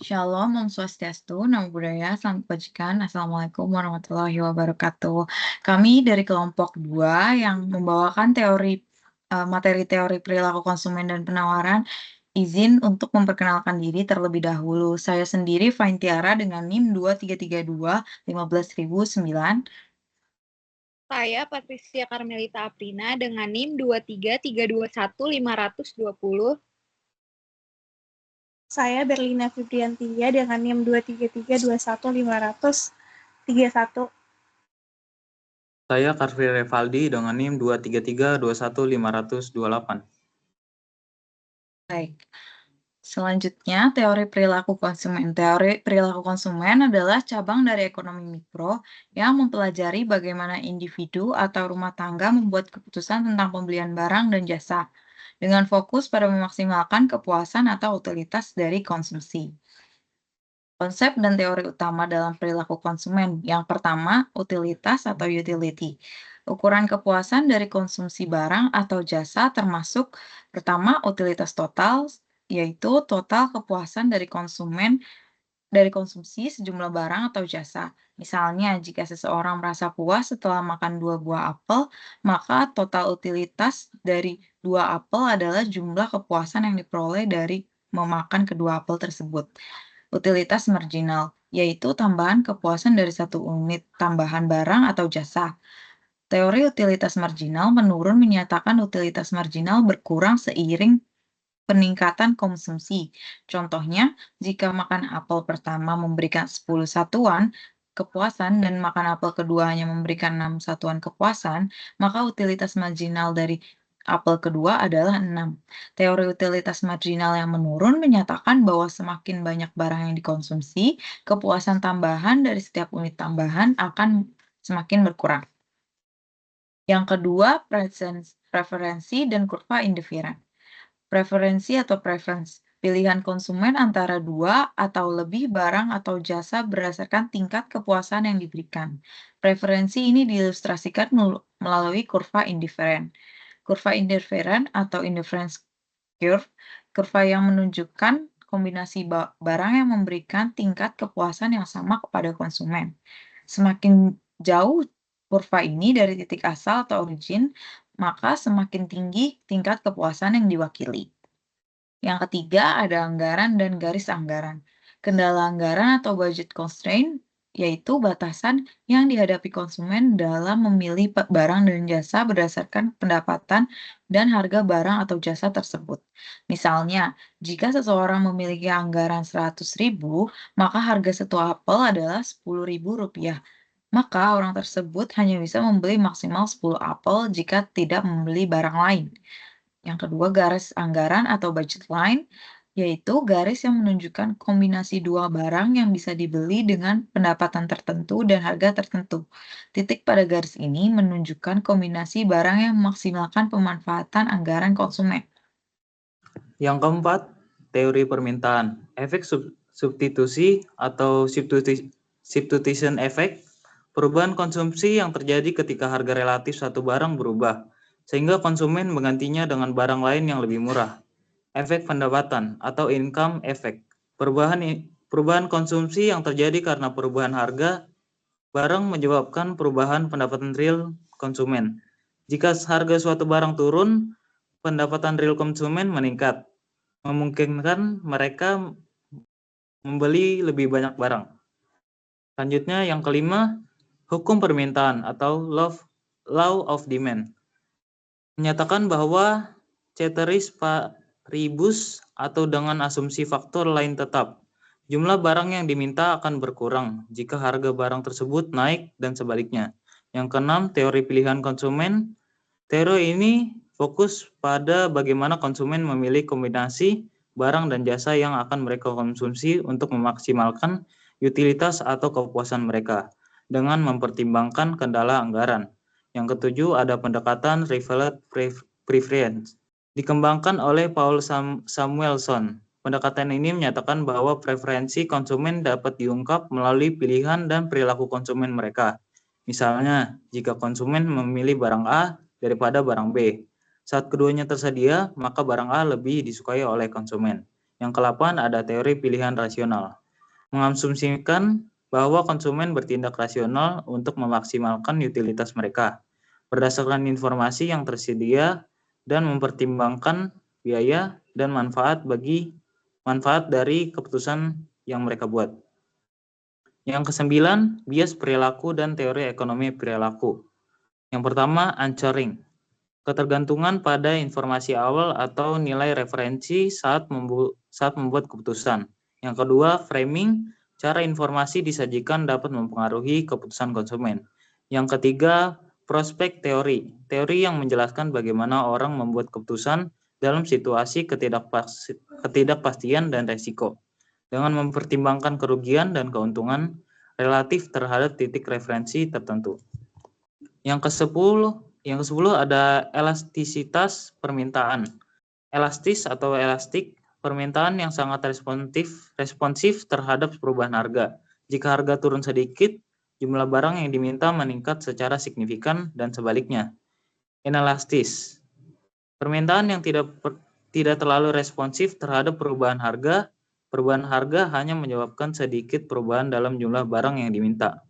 Shalom, Om Swastiastu, Namo Buddhaya, Salam Kebajikan, Assalamualaikum warahmatullahi wabarakatuh. Kami dari kelompok 2 yang membawakan materi teori perilaku konsumen dan penawaran, izin untuk memperkenalkan diri terlebih dahulu. Saya sendiri Faintiara dengan NIM 2332 15009. Saya Patricia Karmelita Aprina dengan NIM 233215020. Saya Berlina Fibriantia dengan NIM 233215031. Saya Karfil Revaldi dengan NIM 233215028. Baik. Selanjutnya, teori perilaku konsumen. Teori perilaku konsumen adalah cabang dari ekonomi mikro yang mempelajari bagaimana individu atau rumah tangga membuat keputusan tentang pembelian barang dan jasa, dengan fokus pada memaksimalkan kepuasan atau utilitas dari konsumsi. Konsep dan teori utama dalam perilaku konsumen. Yang pertama, utilitas atau utility. Ukuran kepuasan dari konsumsi barang atau jasa termasuk pertama, utilitas total, yaitu total kepuasan dari konsumsi sejumlah barang atau jasa. Misalnya, jika seseorang merasa puas setelah makan 2 buah apel, maka total utilitas dari 2 apel adalah jumlah kepuasan yang diperoleh dari memakan kedua apel tersebut. Utilitas marginal, yaitu tambahan kepuasan dari satu unit tambahan barang atau jasa. Teori utilitas marginal menurun menyatakan utilitas marginal berkurang seiring peningkatan konsumsi. Contohnya, jika makan apel pertama memberikan 10 satuan kepuasan dan makan apel kedua hanya memberikan 6 satuan kepuasan, maka utilitas marginal dari apel kedua adalah 6. Teori utilitas marginal yang menurun menyatakan bahwa semakin banyak barang yang dikonsumsi, kepuasan tambahan dari setiap unit tambahan akan semakin berkurang. Yang kedua, preferensi dan kurva indiferent. Preferensi atau preference, pilihan konsumen antara 2 atau lebih barang atau jasa berdasarkan tingkat kepuasan yang diberikan. Preferensi ini diilustrasikan melalui kurva indifferent. Kurva indifferent atau indifference curve, kurva yang menunjukkan kombinasi barang yang memberikan tingkat kepuasan yang sama kepada konsumen. Semakin jauh kurva ini dari titik asal atau origin, maka semakin tinggi tingkat kepuasan yang diwakili. Yang ketiga ada anggaran dan garis anggaran. Kendala anggaran atau budget constraint yaitu batasan yang dihadapi konsumen dalam memilih barang dan jasa berdasarkan pendapatan dan harga barang atau jasa tersebut. Misalnya, jika seseorang memiliki anggaran 100.000, maka harga satu apel adalah Rp10.000. Maka orang tersebut hanya bisa membeli maksimal 10 apel jika tidak membeli barang lain. Yang kedua, garis anggaran atau budget line, yaitu garis yang menunjukkan kombinasi dua barang yang bisa dibeli dengan pendapatan tertentu dan harga tertentu. Titik pada garis ini menunjukkan kombinasi barang yang memaksimalkan pemanfaatan anggaran konsumen. Yang keempat, teori permintaan. Efek substitusi atau substitution effect, perubahan konsumsi yang terjadi ketika harga relatif satu barang berubah, sehingga konsumen menggantinya dengan barang lain yang lebih murah. Efek pendapatan atau income effect, perubahan konsumsi yang terjadi karena perubahan harga barang menyebabkan perubahan pendapatan real konsumen. Jika harga suatu barang turun, pendapatan real konsumen meningkat, memungkinkan mereka membeli lebih banyak barang. Selanjutnya yang kelima, hukum permintaan atau law of demand. Menyatakan bahwa ceteris paribus atau dengan asumsi faktor lain tetap, jumlah barang yang diminta akan berkurang jika harga barang tersebut naik dan sebaliknya. Yang keenam, teori pilihan konsumen. Teori ini fokus pada bagaimana konsumen memilih kombinasi barang dan jasa yang akan mereka konsumsi untuk memaksimalkan utilitas atau kepuasan mereka dengan mempertimbangkan kendala anggaran. Yang ketujuh, ada pendekatan revealed preference dikembangkan oleh Paul Samuelson. Pendekatan ini menyatakan bahwa preferensi konsumen dapat diungkap melalui pilihan dan perilaku konsumen mereka. Misalnya, jika konsumen memilih barang A daripada barang B, saat keduanya tersedia, maka barang A lebih disukai oleh konsumen. Yang ke-8 ada teori pilihan rasional. Mengasumsikan bahwa konsumen bertindak rasional untuk memaksimalkan utilitas mereka berdasarkan informasi yang tersedia dan mempertimbangkan biaya dan manfaat dari keputusan yang mereka buat. Yang ke-9, bias perilaku dan teori ekonomi perilaku. Yang pertama, anchoring. Ketergantungan pada informasi awal atau nilai referensi saat membuat keputusan. Yang kedua, framing. Cara informasi disajikan dapat mempengaruhi keputusan konsumen. Yang ketiga, prospek teori. Teori yang menjelaskan bagaimana orang membuat keputusan dalam situasi ketidakpastian dan resiko, dengan mempertimbangkan kerugian dan keuntungan relatif terhadap titik referensi tertentu. Yang ke-10 ada elastisitas permintaan. Elastis atau elastik, permintaan yang sangat responsif terhadap perubahan harga. Jika harga turun sedikit, jumlah barang yang diminta meningkat secara signifikan dan sebaliknya. Inelastis, permintaan yang tidak terlalu responsif terhadap perubahan harga. Perubahan harga hanya menyebabkan sedikit perubahan dalam jumlah barang yang diminta.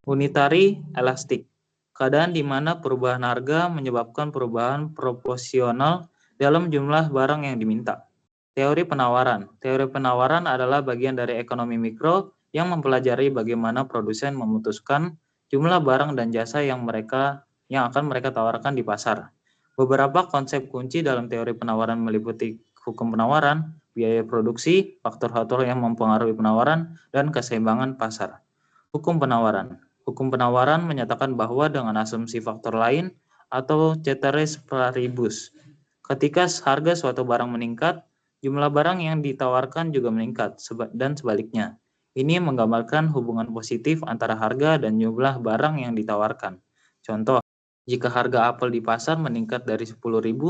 Unitary elastik, keadaan di mana perubahan harga menyebabkan perubahan proporsional dalam jumlah barang yang diminta. Teori penawaran. Teori penawaran adalah bagian dari ekonomi mikro yang mempelajari bagaimana produsen memutuskan jumlah barang dan jasa yang akan mereka tawarkan di pasar. Beberapa konsep kunci dalam teori penawaran meliputi hukum penawaran, biaya produksi, faktor-faktor yang mempengaruhi penawaran, dan keseimbangan pasar. Hukum penawaran. Hukum penawaran menyatakan bahwa dengan asumsi faktor lain atau ceteris paribus, ketika harga suatu barang meningkat, jumlah barang yang ditawarkan juga meningkat, dan sebaliknya. Ini menggambarkan hubungan positif antara harga dan jumlah barang yang ditawarkan. Contoh, jika harga apel di pasar meningkat dari 10.000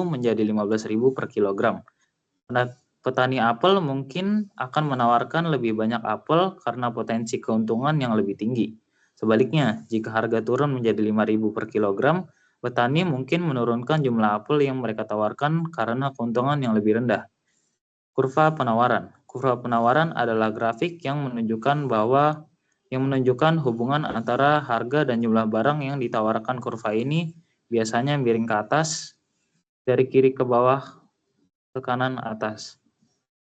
menjadi 15.000 per kilogram, petani apel mungkin akan menawarkan lebih banyak apel karena potensi keuntungan yang lebih tinggi. Sebaliknya, jika harga turun menjadi 5.000 per kilogram, petani mungkin menurunkan jumlah apel yang mereka tawarkan karena keuntungan yang lebih rendah. Kurva penawaran. Kurva penawaran adalah grafik yang menunjukkan hubungan antara harga dan jumlah barang yang ditawarkan. Kurva ini biasanya miring ke atas, dari kiri ke bawah ke kanan atas,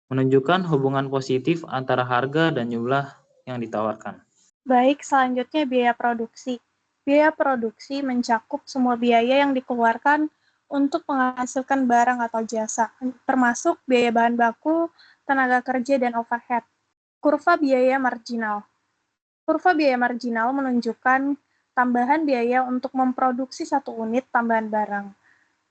menunjukkan hubungan positif antara harga dan jumlah yang ditawarkan. Baik, selanjutnya biaya produksi. Biaya produksi mencakup semua biaya yang dikeluarkan untuk menghasilkan barang atau jasa, termasuk biaya bahan baku, tenaga kerja, dan overhead. Kurva biaya marginal. Kurva biaya marginal menunjukkan tambahan biaya untuk memproduksi satu unit tambahan barang.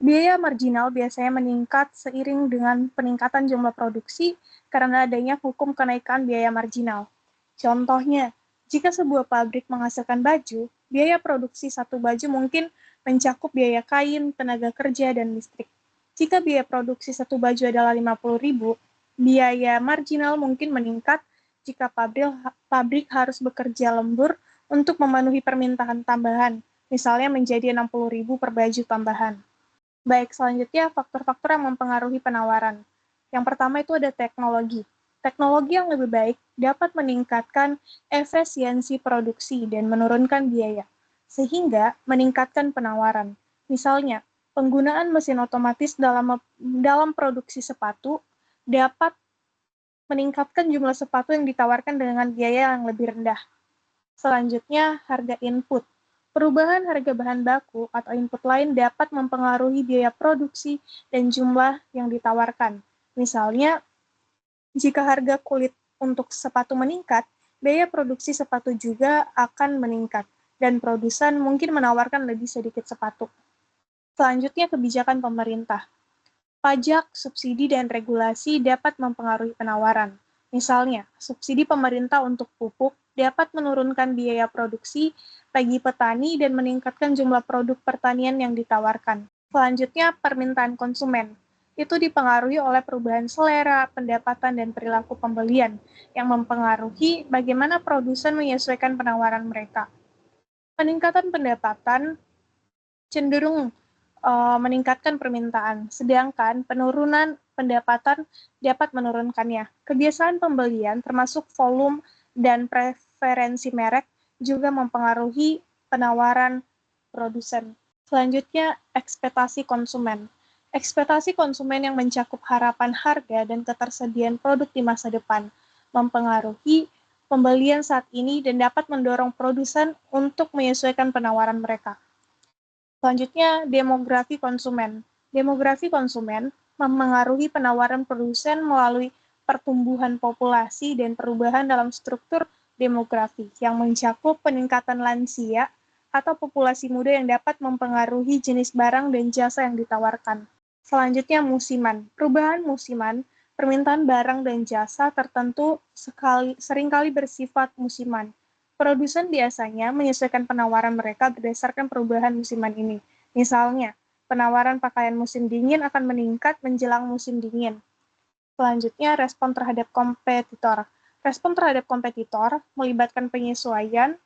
Biaya marginal biasanya meningkat seiring dengan peningkatan jumlah produksi karena adanya hukum kenaikan biaya marginal. Contohnya, jika sebuah pabrik menghasilkan baju, biaya produksi satu baju mungkin mencakup biaya kain, tenaga kerja, dan listrik. Jika biaya produksi satu baju adalah 50.000, biaya marginal mungkin meningkat jika pabrik harus bekerja lembur untuk memenuhi permintaan tambahan, misalnya menjadi 60.000 per baju tambahan. Baik, selanjutnya faktor-faktor yang mempengaruhi penawaran. Yang pertama itu ada teknologi. Teknologi yang lebih baik dapat meningkatkan efisiensi produksi dan menurunkan biaya, sehingga meningkatkan penawaran. Misalnya, penggunaan mesin otomatis dalam produksi sepatu dapat meningkatkan jumlah sepatu yang ditawarkan dengan biaya yang lebih rendah. Selanjutnya, harga input. Perubahan harga bahan baku atau input lain dapat mempengaruhi biaya produksi dan jumlah yang ditawarkan. Misalnya, jika harga kulit untuk sepatu meningkat, biaya produksi sepatu juga akan meningkat, dan produsen mungkin menawarkan lebih sedikit sepatu. Selanjutnya, kebijakan pemerintah. Pajak, subsidi, dan regulasi dapat mempengaruhi penawaran. Misalnya, subsidi pemerintah untuk pupuk dapat menurunkan biaya produksi bagi petani dan meningkatkan jumlah produk pertanian yang ditawarkan. Selanjutnya, permintaan konsumen. Itu dipengaruhi oleh perubahan selera, pendapatan, dan perilaku pembelian yang mempengaruhi bagaimana produsen menyesuaikan penawaran mereka. Peningkatan pendapatan cenderung meningkatkan permintaan, sedangkan penurunan pendapatan dapat menurunkannya. Kebiasaan pembelian termasuk volume dan preferensi merek juga mempengaruhi penawaran produsen. Selanjutnya, ekspektasi konsumen. Ekspektasi konsumen yang mencakup harapan harga dan ketersediaan produk di masa depan mempengaruhi pembelian saat ini dan dapat mendorong produsen untuk menyesuaikan penawaran mereka. Selanjutnya, demografi konsumen. Demografi konsumen memengaruhi penawaran produsen melalui pertumbuhan populasi dan perubahan dalam struktur demografi yang mencakup peningkatan lansia atau populasi muda yang dapat mempengaruhi jenis barang dan jasa yang ditawarkan. Selanjutnya, musiman. Perubahan musiman, permintaan barang dan jasa tertentu seringkali bersifat musiman. Produsen biasanya menyesuaikan penawaran mereka berdasarkan perubahan musiman ini. Misalnya, penawaran pakaian musim dingin akan meningkat menjelang musim dingin. Selanjutnya, respon terhadap kompetitor. Respon terhadap kompetitor melibatkan penyesuaian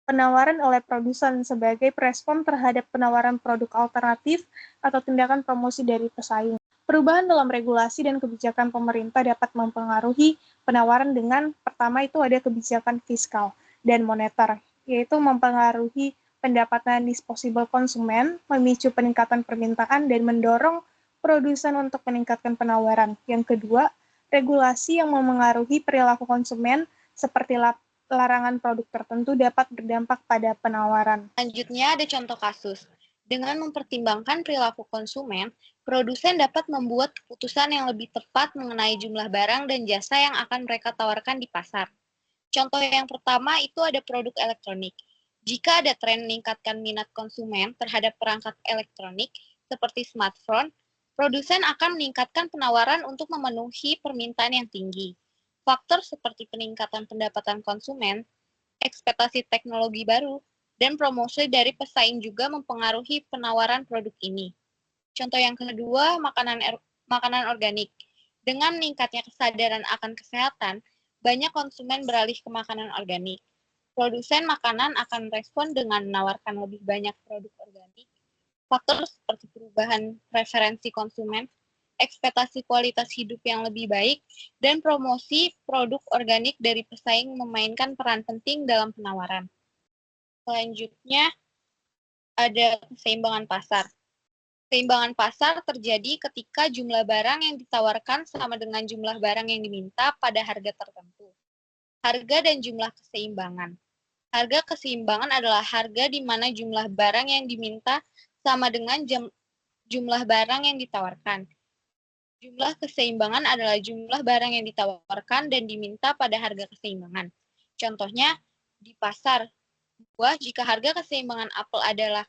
penawaran oleh produsen sebagai respon terhadap penawaran produk alternatif atau tindakan promosi dari pesaing. Perubahan dalam regulasi dan kebijakan pemerintah dapat mempengaruhi penawaran dengan pertama itu ada kebijakan fiskal dan moneter, yaitu mempengaruhi pendapatan disposable konsumen, memicu peningkatan permintaan, dan mendorong produsen untuk meningkatkan penawaran. Yang kedua, regulasi yang memengaruhi perilaku konsumen seperti larangan produk tertentu dapat berdampak pada penawaran. Selanjutnya ada contoh kasus. Dengan mempertimbangkan perilaku konsumen, produsen dapat membuat keputusan yang lebih tepat mengenai jumlah barang dan jasa yang akan mereka tawarkan di pasar. Contoh yang pertama itu ada produk elektronik. Jika ada tren meningkatkan minat konsumen terhadap perangkat elektronik seperti smartphone, produsen akan meningkatkan penawaran untuk memenuhi permintaan yang tinggi. Faktor seperti peningkatan pendapatan konsumen, ekspektasi teknologi baru, dan promosi dari pesaing juga mempengaruhi penawaran produk ini. Contoh yang kedua, makanan organik. Dengan meningkatnya kesadaran akan kesehatan, banyak konsumen beralih ke makanan organik. Produsen makanan akan respon dengan menawarkan lebih banyak produk organik. Faktor seperti perubahan preferensi konsumen, ekspektasi kualitas hidup yang lebih baik, dan promosi produk organik dari pesaing memainkan peran penting dalam penawaran. Selanjutnya, ada keseimbangan pasar. Keseimbangan pasar terjadi ketika jumlah barang yang ditawarkan sama dengan jumlah barang yang diminta pada harga tertentu. Harga dan jumlah keseimbangan. Harga keseimbangan adalah harga di mana jumlah barang yang diminta sama dengan jumlah barang yang ditawarkan. Jumlah keseimbangan adalah jumlah barang yang ditawarkan dan diminta pada harga keseimbangan. Contohnya, di pasar buah, jika harga keseimbangan apel adalah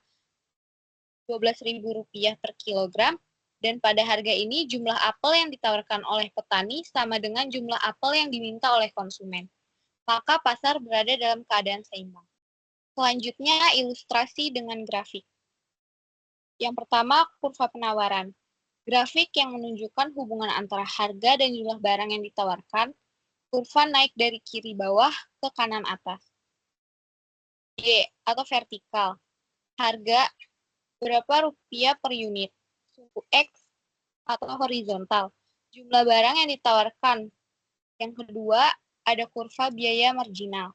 Rp12.000 per kilogram, dan pada harga ini jumlah apel yang ditawarkan oleh petani sama dengan jumlah apel yang diminta oleh konsumen. Maka pasar berada dalam keadaan seimbang. Selanjutnya, ilustrasi dengan grafik. Yang pertama, kurva penawaran. Grafik yang menunjukkan hubungan antara harga dan jumlah barang yang ditawarkan. Kurva naik dari kiri bawah ke kanan atas. Y atau vertikal. Harga berapa rupiah per unit. Sumbu X atau horizontal. Jumlah barang yang ditawarkan. Yang kedua, ada kurva biaya marginal.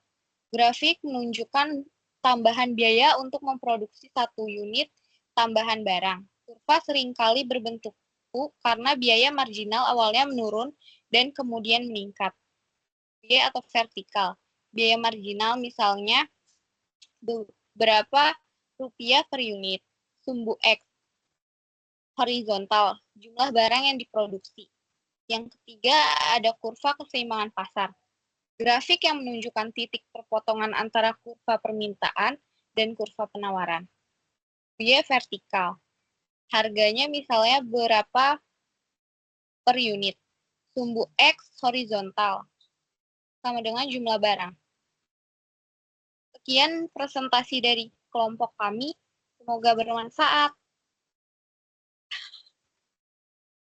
Grafik menunjukkan tambahan biaya untuk memproduksi 1 unit tambahan barang. Kurva seringkali berbentuk U karena biaya marginal awalnya menurun dan kemudian meningkat. Y atau vertikal. Biaya marginal misalnya berapa rupiah per unit. Sumbu X. Horizontal. Jumlah barang yang diproduksi. Yang ketiga, ada kurva keseimbangan pasar. Grafik yang menunjukkan titik perpotongan antara kurva permintaan dan kurva penawaran. Y vertikal. Harganya misalnya berapa per unit. Sumbu X horizontal. Sama dengan jumlah barang. Sekian presentasi dari kelompok kami. Semoga bermanfaat.